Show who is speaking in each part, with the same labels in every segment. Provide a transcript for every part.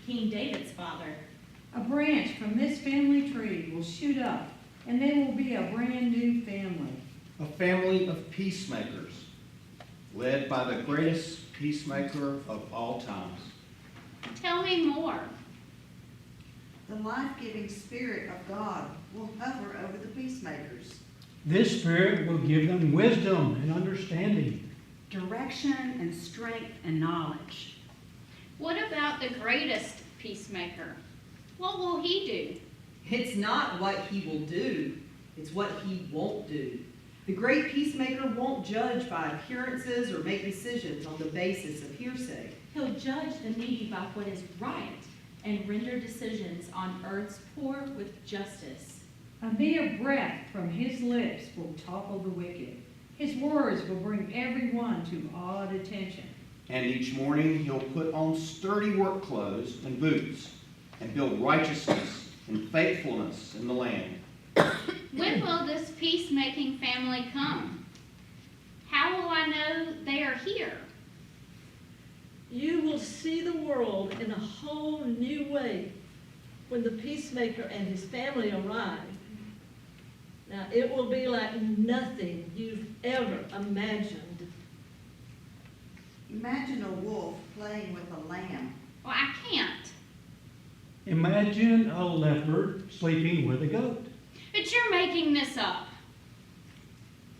Speaker 1: King David's father.
Speaker 2: A branch from this family tree will shoot up, and there will be a brand new family.
Speaker 3: A family of peacemakers, led by the greatest peacemaker of all times.
Speaker 1: Tell me more.
Speaker 4: The life-giving Spirit of God will hover over the peacemakers.
Speaker 5: This Spirit will give them wisdom and understanding,
Speaker 6: direction and strength and knowledge.
Speaker 1: What about the greatest peacemaker? What will he do?
Speaker 7: It's not what he will do, it's what he won't do. The great peacemaker won't judge by appearances or make decisions on the basis of hearsay.
Speaker 1: He'll judge the needy by what is right and render decisions on earth's poor with justice.
Speaker 2: A mere breath from his lips will topple the wicked. His words will bring everyone to awed attention.
Speaker 3: And each morning he'll put on sturdy work clothes and boots and build righteousness and faithfulness in the land.
Speaker 1: When will this peacemaking family come? How will I know they are here?
Speaker 8: You will see the world in a whole new way when the peacemaker and his family arrive. Now, it will be like nothing you've ever imagined.
Speaker 4: Imagine a wolf playing with a lamb.
Speaker 1: Well, I can't.
Speaker 5: Imagine a leopard sleeping with a goat.
Speaker 1: But you're making this up.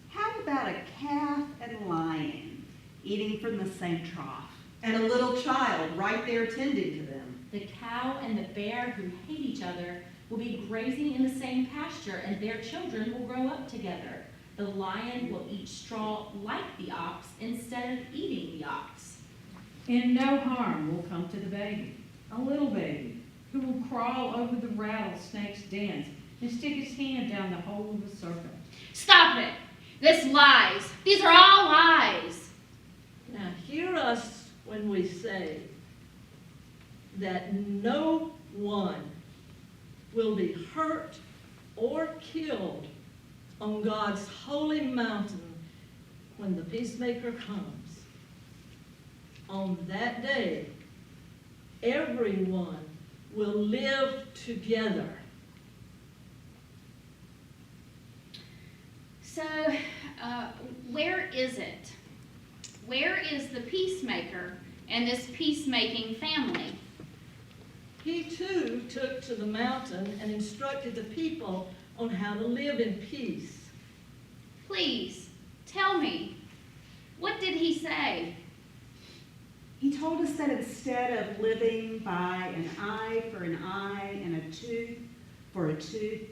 Speaker 6: How about a calf and a lion eating from the same trough?
Speaker 7: And a little child right there tending to them.
Speaker 1: The cow and the bear who hate each other will be grazing in the same pasture, and their children will grow up together. The lion will eat straw like the ox instead of eating the ox.
Speaker 2: And no harm will come to the baby, a little baby, who will crawl over the rattlesnake's dens and stick his hand down the hole of the serpent.
Speaker 1: Stop it! This lies. These are all lies.
Speaker 8: Now, hear us when we say that no one will be hurt or killed on God's holy mountain when the peacemaker comes. On that day, everyone will live together.
Speaker 1: So, where is it? Where is the peacemaker and this peacemaking family?
Speaker 8: He too took to the mountain and instructed the people on how to live in peace.
Speaker 1: Please, tell me, what did he say?
Speaker 6: He told us that instead of living by an eye for an eye and a tooth for a tooth,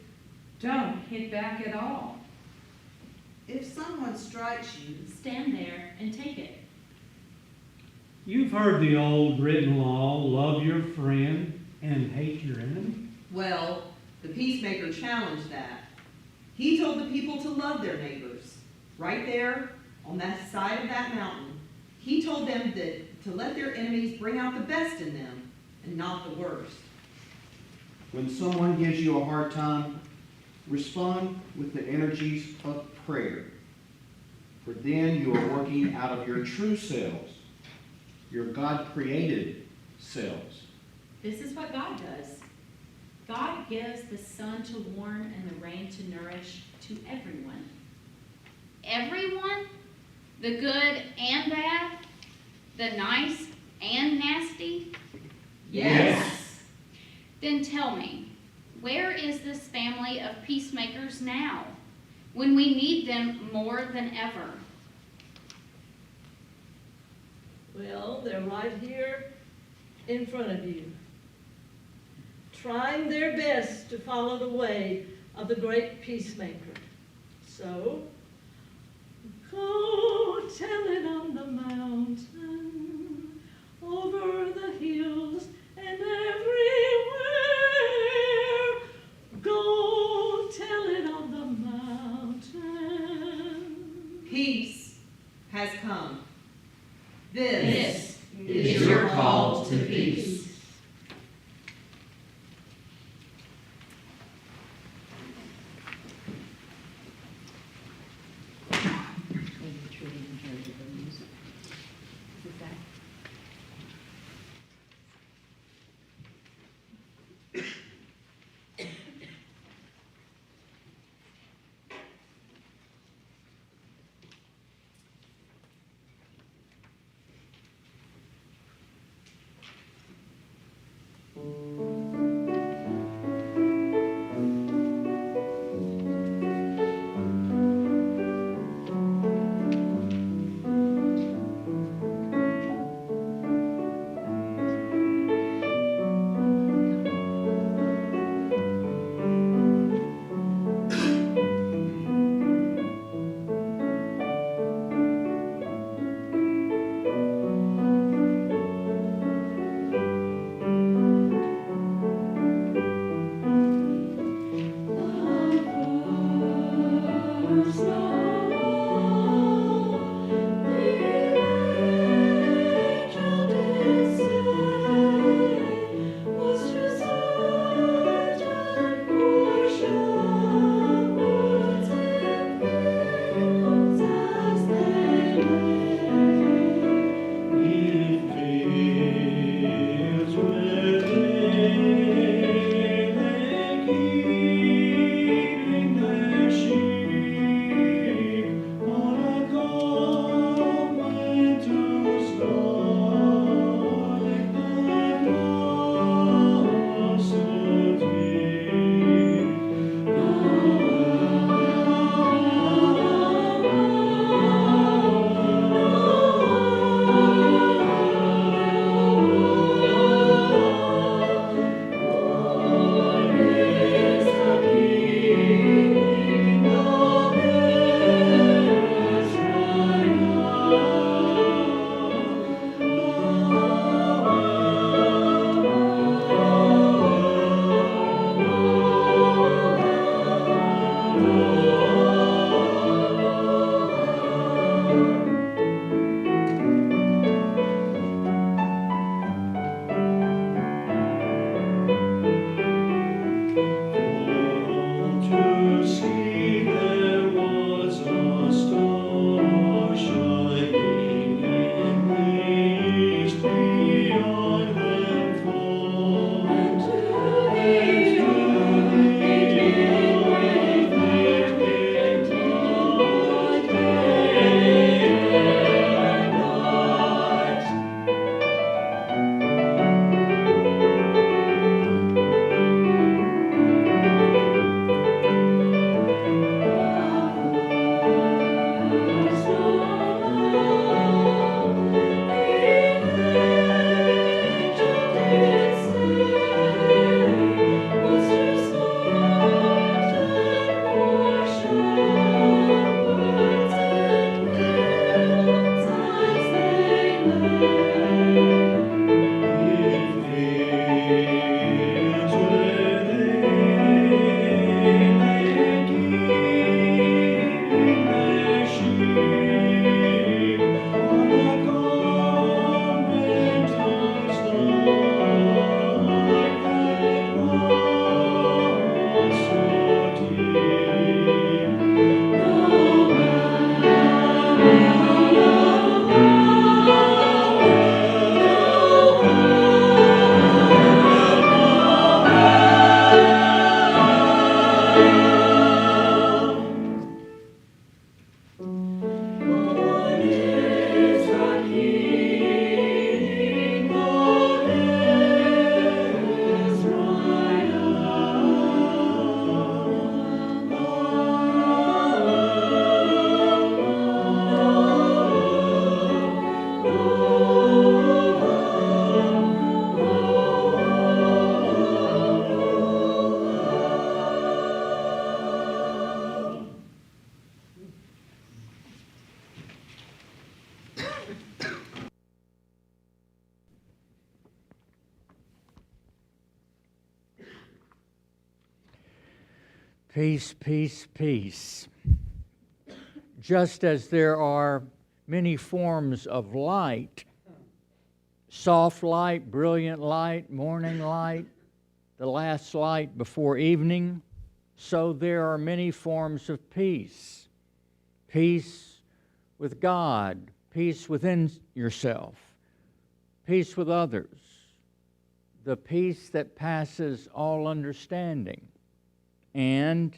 Speaker 2: Don't hit back at all.
Speaker 4: If someone strikes you,
Speaker 1: Stand there and take it.
Speaker 5: You've heard the old written law, love your friend and hate your enemy.
Speaker 7: Well, the peacemaker challenged that. He told the people to love their neighbors. Right there on that side of that mountain, he told them that to let their enemies bring out the best in them and not the worst.
Speaker 3: When someone gives you a hard time, respond with the energies of prayer. For then you are working out of your true selves, your God-created selves.
Speaker 1: This is what God does. God gives the sun to warm and the rain to nourish to everyone. Everyone? The good and bad? The nice and nasty?
Speaker 5: Yes.
Speaker 1: Then tell me, where is this family of peacemakers now, when we need them more than ever?
Speaker 8: Well, they're right here in front of you, trying their best to follow the way of the great peacemaker. So, go tell it on the mountain, over the hills and everywhere. Go tell it on the mountain.
Speaker 7: Peace has come. This
Speaker 9: is your call to peace.
Speaker 10: Peace, peace, peace. Just as there are many forms of light, soft light, brilliant light, morning light, the last light before evening, so there are many forms of peace. Peace with God, peace within yourself, peace with others, the peace that passes all understanding, and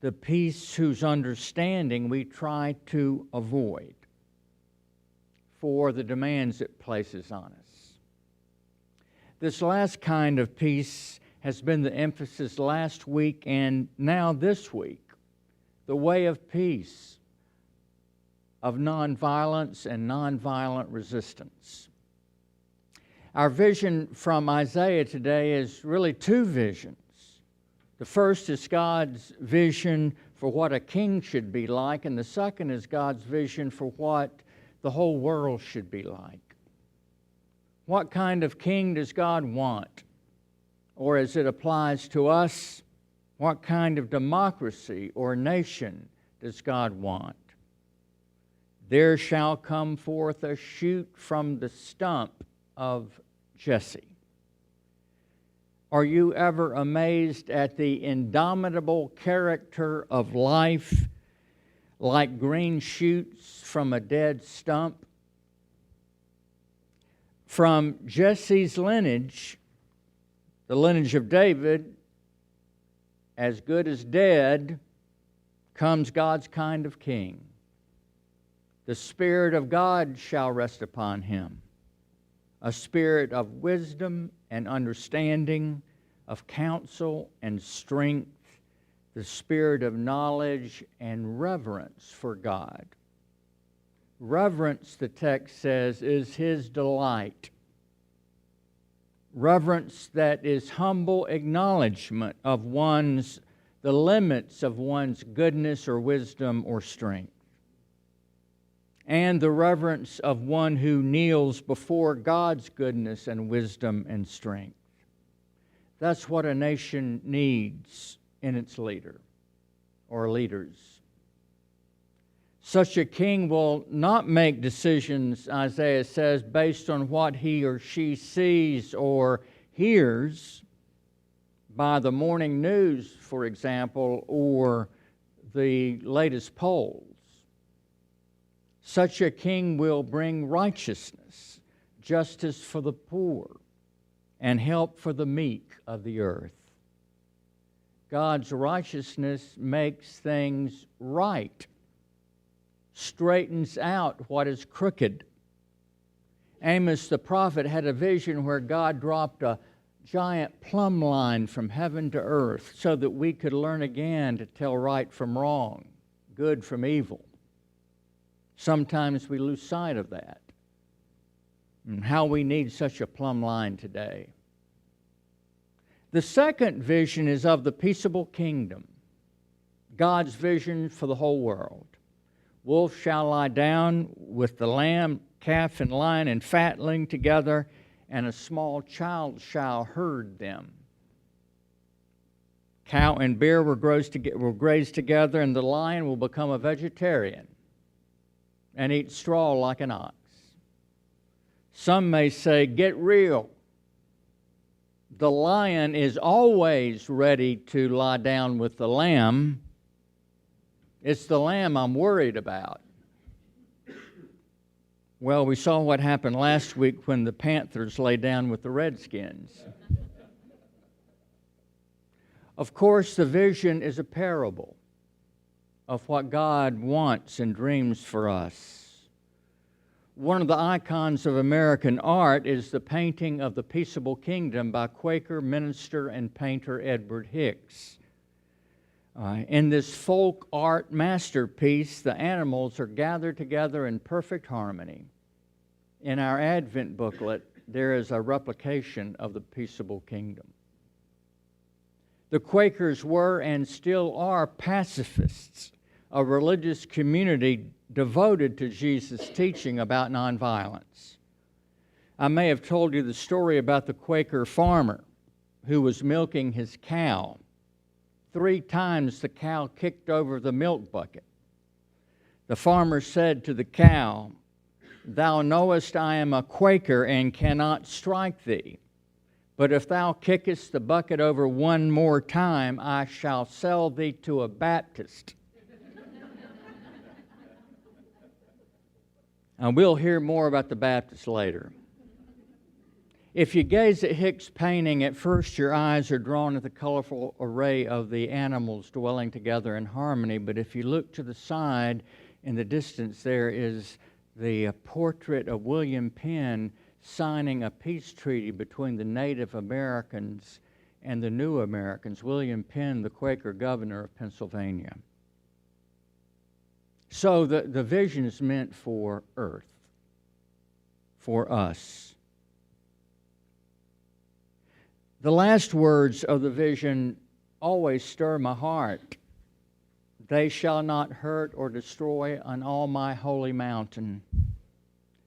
Speaker 10: the peace whose understanding we try to avoid for the demands it places on us. This last kind of peace has been the emphasis last week and now this week, the way of peace, of nonviolence and nonviolent resistance. Our vision from Isaiah today is really two visions. The first is God's vision for what a king should be like, and the second is God's vision for what the whole world should be like. What kind of king does God want? Or as it applies to us, what kind of democracy or nation does God want? There shall come forth a shoot from the stump of Jesse. Are you ever amazed at the indomitable character of life, like green shoots from a dead stump? From Jesse's lineage, the lineage of David, as good as dead, comes God's kind of king. The Spirit of God shall rest upon him, a spirit of wisdom and understanding, of counsel and strength, the spirit of knowledge and reverence for God. Reverence, the text says, is his delight. Reverence that is humble acknowledgement of the limits of one's goodness or wisdom or strength. And the reverence of one who kneels before God's goodness and wisdom and strength. That's what a nation needs in its leader or leaders. Such a king will not make decisions, Isaiah says, based on what he or she sees or hears by the morning news, for example, or the latest polls. Such a king will bring righteousness, justice for the poor, and help for the meek of the earth. God's righteousness makes things right, straightens out what is crooked. Amos the prophet had a vision where God dropped a giant plumb line from heaven to earth so that we could learn again to tell right from wrong, good from evil. Sometimes we lose sight of that and how we need such a plumb line today. The second vision is of the peaceable kingdom, God's vision for the whole world. Wolf shall lie down with the lamb, calf and lion and fatling together, and a small child shall herd them. Cow and bear will graze together, and the lion will become a vegetarian and eat straw like an ox. Some may say, get real. The lion is always ready to lie down with the lamb. It's the lamb I'm worried about. Well, we saw what happened last week when the Panthers lay down with the Redskins. Of course, the vision is a parable of what God wants and dreams for us. One of the icons of American art is the painting of the Peaceable Kingdom by Quaker minister and painter Edward Hicks. In this folk art masterpiece, the animals are gathered together in perfect harmony. In our Advent booklet, there is a replication of the Peaceable Kingdom. The Quakers were and still are pacifists, a religious community devoted to Jesus' teaching about nonviolence. I may have told you the story about the Quaker farmer who was milking his cow 3 times the cow kicked over the milk bucket. The farmer said to the cow, "Thou knowest I am a Quaker and cannot strike thee. But if thou kickest the bucket over one more time, I shall sell thee to a Baptist." And we'll hear more about the Baptists later. If you gaze at Hicks' painting, at first your eyes are drawn to the colorful array of the animals dwelling together in harmony. But if you look to the side, in the distance there is the portrait of William Penn signing a peace treaty between the Native Americans and the New Americans. William Penn, the Quaker governor of Pennsylvania. So the vision is meant for earth, for us. The last words of the vision always stir my heart. "They shall not hurt or destroy on all my holy mountain.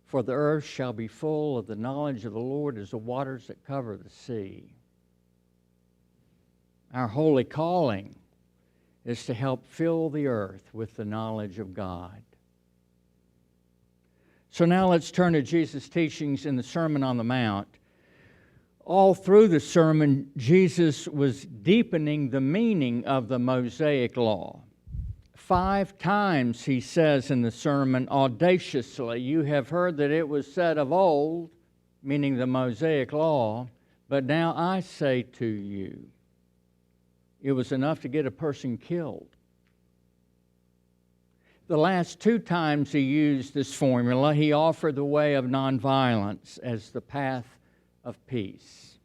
Speaker 10: For the earth shall be full of the knowledge of the Lord as the waters that cover the sea." Our holy calling is to help fill the earth with the knowledge of God. So now let's turn to Jesus' teachings in the Sermon on the Mount. All through the sermon, Jesus was deepening the meaning of the Mosaic law. 5 times he says in the sermon audaciously, "You have heard that it was said of old," meaning the Mosaic law, "but now I say to you." It was enough to get a person killed. The last 2 times he used this formula, he offered the way of nonviolence as the path of peace.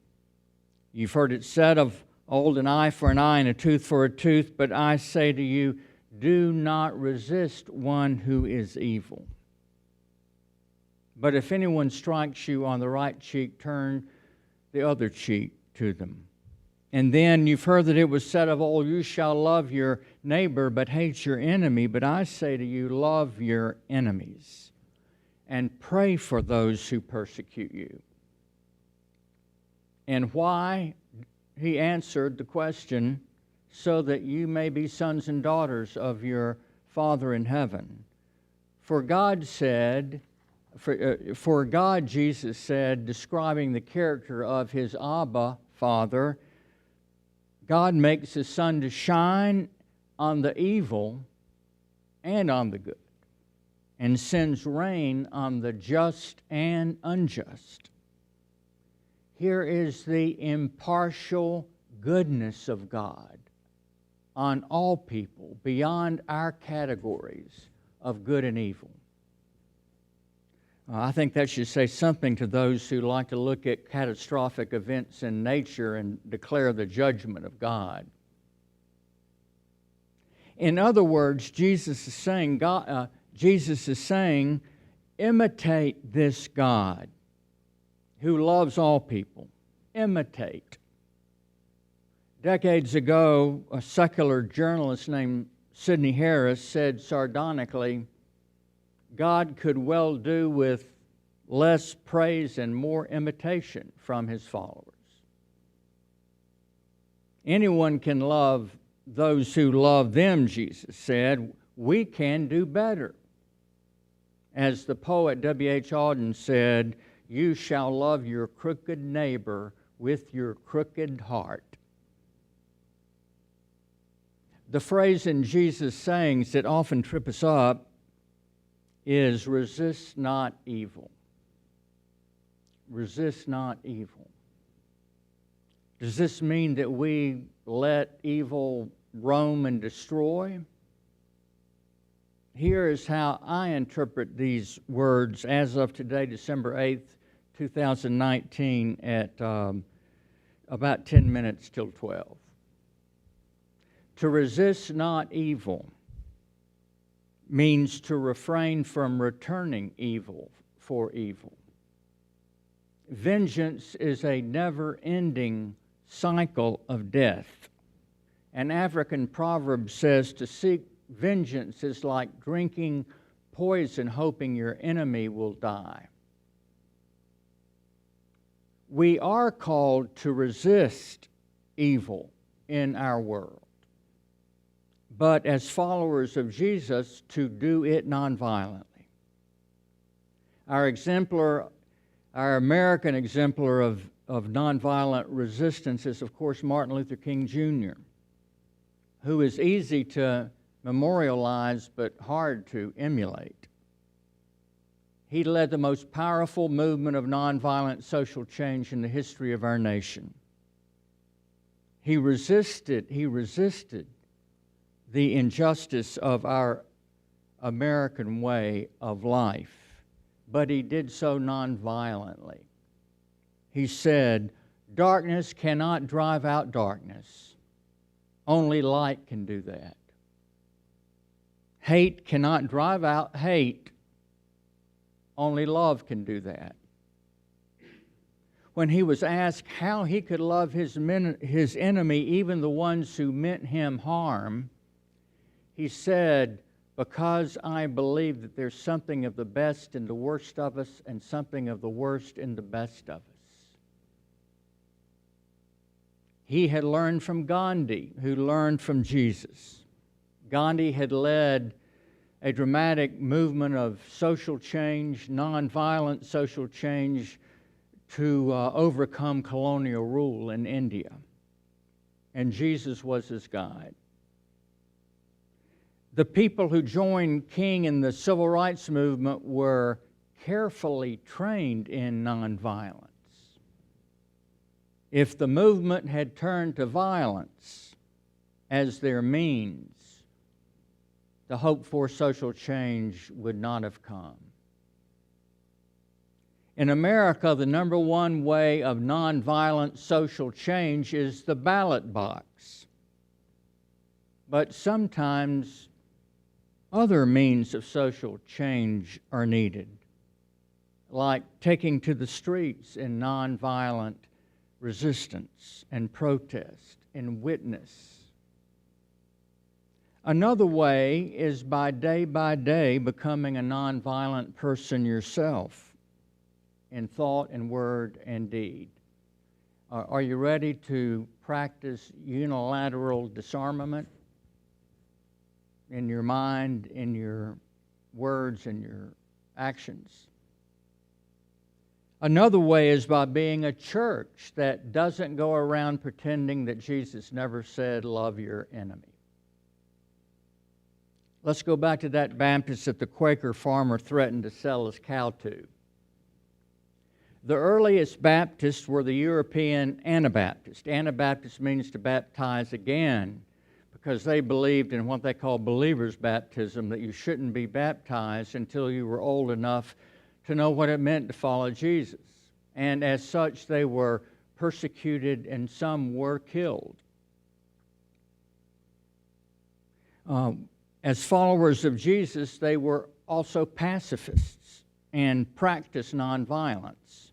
Speaker 10: "You've heard it said of old, an eye for an eye and a tooth for a tooth, but I say to you, do not resist one who is evil. But if anyone strikes you on the right cheek, turn the other cheek to them. And then you've heard that it was said of old, you shall love your neighbor but hate your enemy. But I say to you, love your enemies and pray for those who persecute you." And why? He answered the question, "So that you may be sons and daughters of your Father in heaven. For God said, for God, Jesus said, describing the character of his Abba, Father, God makes his sun to shine on the evil and on the good, and sends rain on the just and unjust. Here is the impartial goodness of God on all people beyond our categories of good and evil." I think that should say something to those who like to look at catastrophic events in nature and declare the judgment of God. In other words, Jesus is saying, imitate this God who loves all people. Imitate. Decades ago, a secular journalist named Sidney Harris said sardonically, God could well do with less praise and more imitation from his followers. Anyone can love those who love them, Jesus said. We can do better. As the poet W.H. Auden said, you shall love your crooked neighbor with your crooked heart. The phrase in Jesus' sayings that often trip us up is resist not evil. Resist not evil. Does this mean that we let evil roam and destroy? Here is how I interpret these words as of today, December 8th, 2019, at about 10 minutes till 12. To resist not evil means to refrain from returning evil for evil. Vengeance is a never-ending cycle of death. An African proverb says to seek vengeance is like drinking poison hoping your enemy will die. We are called to resist evil in our world. but as followers of Jesus, to do it nonviolently. Our American exemplar of nonviolent resistance is, of course, Martin Luther King Jr., who is easy to memorialize but hard to emulate. He led the most powerful movement of nonviolent social change in the history of our nation. He resisted the injustice of our American way of life, but he did so nonviolently. He said, "Darkness cannot drive out darkness. Only light can do that. Hate cannot drive out hate. Only love can do that." When he was asked how he could love his enemy, even the ones who meant him harm, he said, "Because I believe that there's something of the best in the worst of us and something of the worst in the best of us." He had learned from Gandhi, who learned from Jesus. Gandhi had led a dramatic movement of social change, nonviolent social change, to overcome colonial rule in India. And Jesus was his guide. The people who joined King in the civil rights movement were carefully trained in nonviolence. If the movement had turned to violence as their means, the hoped-for social change would not have come. In America, the number one way of nonviolent social change is the ballot box. But sometimes other means of social change are needed, like taking to the streets in nonviolent resistance and protest and witness. Another way is by day becoming a nonviolent person yourself in thought and word and deed. Are you ready to practice unilateral disarmament in your mind, in your words, and your actions? Another way is by being a church that doesn't go around pretending that Jesus never said, "Love your enemy." Let's go back to that Baptist that the Quaker farmer threatened to sell his cow to. The earliest Baptists were the European Anabaptists. Anabaptist means to baptize again, because they believed in what they call believer's baptism, that you shouldn't be baptized until you were old enough to know what it meant to follow Jesus. And as such, they were persecuted and some were killed. As followers of Jesus, they were also pacifists and practiced nonviolence.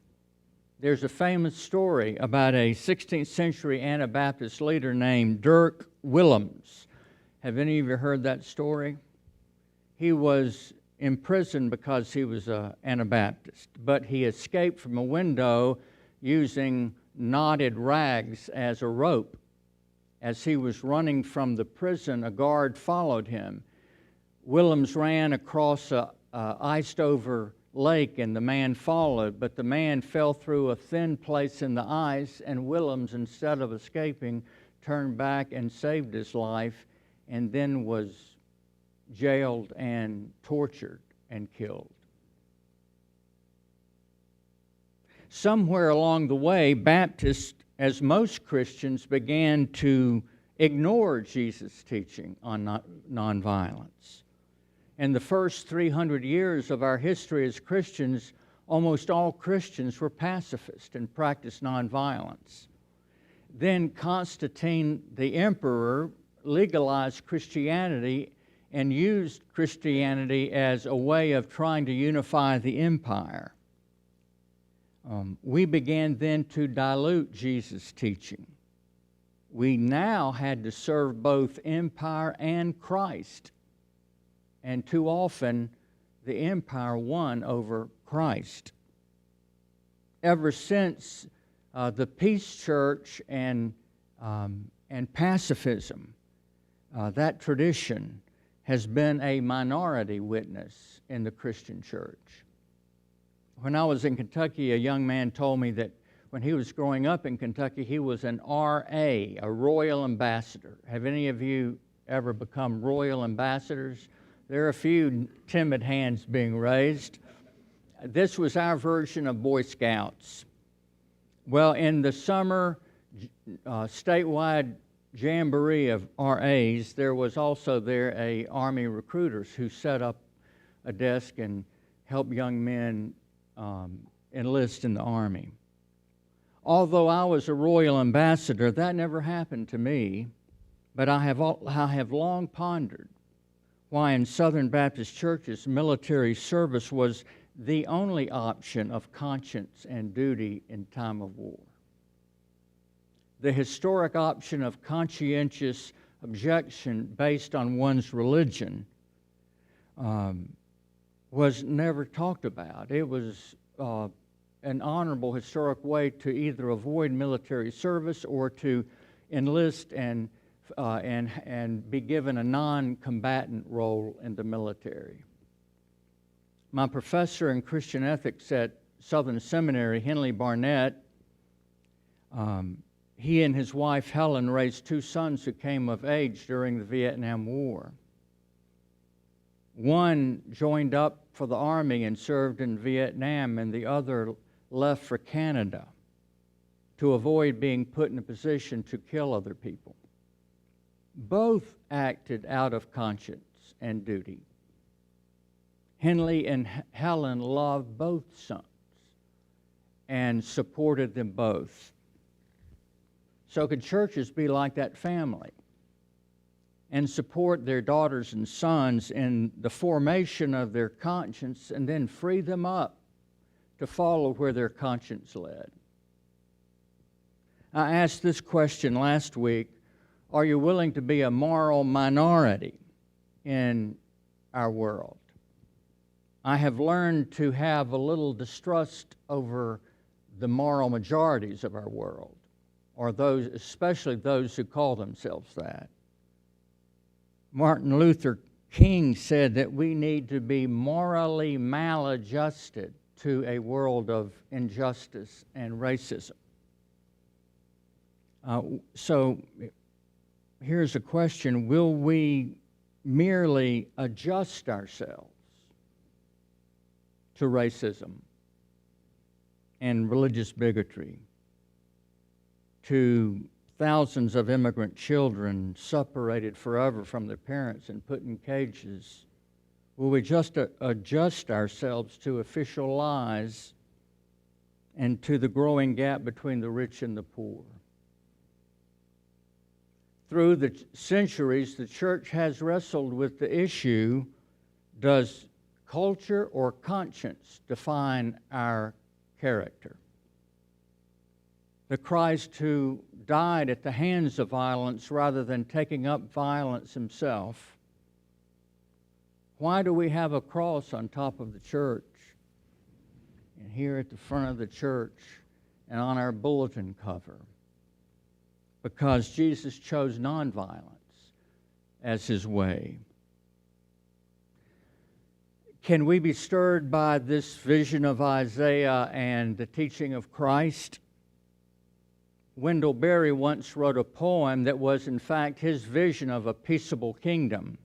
Speaker 10: There's a famous story about a 16th century Anabaptist leader named Dirk Willems. Have any of you heard that story? He was imprisoned because he was an Anabaptist, but he escaped from a window using knotted rags as a rope. As he was running from the prison, a guard followed him. Willems ran across a iced-over lake, and the man followed, but the man fell through a thin place in the ice, and Willems, instead of escaping, turned back and saved his life, and then was jailed and tortured and killed. Somewhere along the way, Baptists, as most Christians, began to ignore Jesus' teaching on nonviolence. In the first 300 years of our history as Christians, almost all Christians were pacifists and practiced nonviolence. Then Constantine the emperor legalized Christianity and used Christianity as a way of trying to unify the empire. We began then to dilute Jesus' teaching. We now had to serve both empire and Christ. And too often, the empire won over Christ. Ever since the peace church and pacifism, that tradition has been a minority witness in the Christian church. When I was in Kentucky, a young man told me that when he was growing up in Kentucky, he was an RA, a Royal Ambassador. Have any of you ever become Royal Ambassadors? There are a few timid hands being raised. This was our version of Boy Scouts. Well, in the summer statewide jamboree of RAs, there was also there a Army recruiters who set up a desk and helped young men enlist in the Army. Although I was a Royal Ambassador, that never happened to me, but I have long pondered why in Southern Baptist churches military service was the only option of conscience and duty in time of war. The historic option of conscientious objection based on one's religion was never talked about. It was an honorable historic way to either avoid military service or to enlist and be given a non-combatant role in the military. My professor in Christian ethics at Southern Seminary, Henley Barnett, he and his wife Helen raised 2 sons who came of age during the Vietnam War. One joined up for the Army and served in Vietnam, and the other left for Canada to avoid being put in a position to kill other people. Both acted out of conscience and duty. Henley and Helen loved both sons and supported them both. So could churches be like that family and support their daughters and sons in the formation of their conscience and then free them up to follow where their conscience led? I asked this question last week: are you willing to be a moral minority in our world? I have learned to have a little distrust over the moral majorities of our world, or those, especially those who call themselves that. Martin Luther King said that we need to be morally maladjusted to a world of injustice and racism. So here's a question: will we merely adjust ourselves to racism and religious bigotry, to thousands of immigrant children separated forever from their parents and put in cages? Will we just adjust ourselves to official lies and to the growing gap between the rich and the poor? Through the centuries, the church has wrestled with the issue: does culture or conscience define our character? The Christ who died at the hands of violence rather than taking up violence himself. Why do we have a cross on top of the church and here at the front of the church and on our bulletin cover? Because Jesus chose nonviolence as his way. Can we be stirred by this vision of Isaiah and the teaching of Christ? Wendell Berry once wrote a poem that was, in fact, his vision of a peaceable kingdom.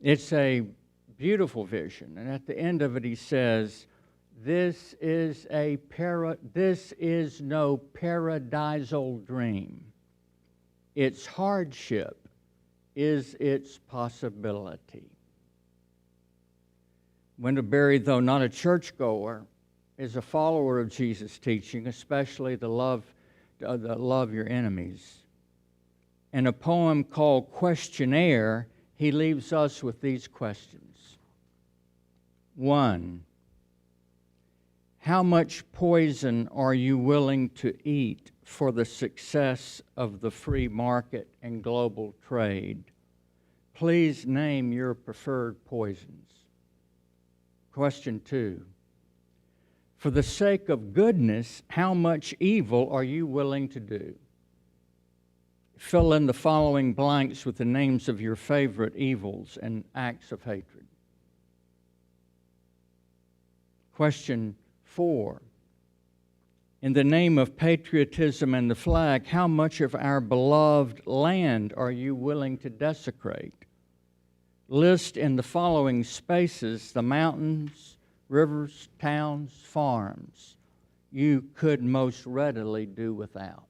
Speaker 10: It's a beautiful vision, and at the end of it he says, this is no paradisal dream. Its hardship is its possibility. Wendell Berry, though not a churchgoer, is a follower of Jesus' teaching, especially the love your enemies. In a poem called Questionnaire, he leaves us with these questions. 1, how much poison are you willing to eat for the success of the free market and global trade? Please name your preferred poisons. Question 2, for the sake of goodness, how much evil are you willing to do? Fill in the following blanks with the names of your favorite evils and acts of hatred. Question 4. In the name of patriotism and the flag, how much of our beloved land are you willing to desecrate? List in the following spaces the mountains, rivers, towns, farms you could most readily do without.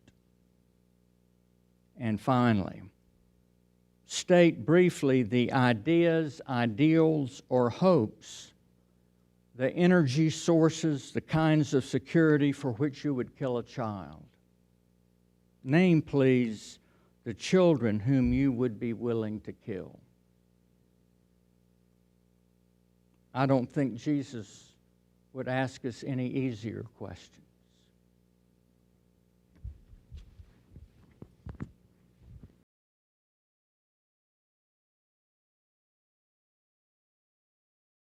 Speaker 10: And finally, state briefly the ideas, ideals, or hopes, the energy sources, the kinds of security for which you would kill a child. Name, please, the children whom you would be willing to kill. I don't think Jesus would ask us any easier questions.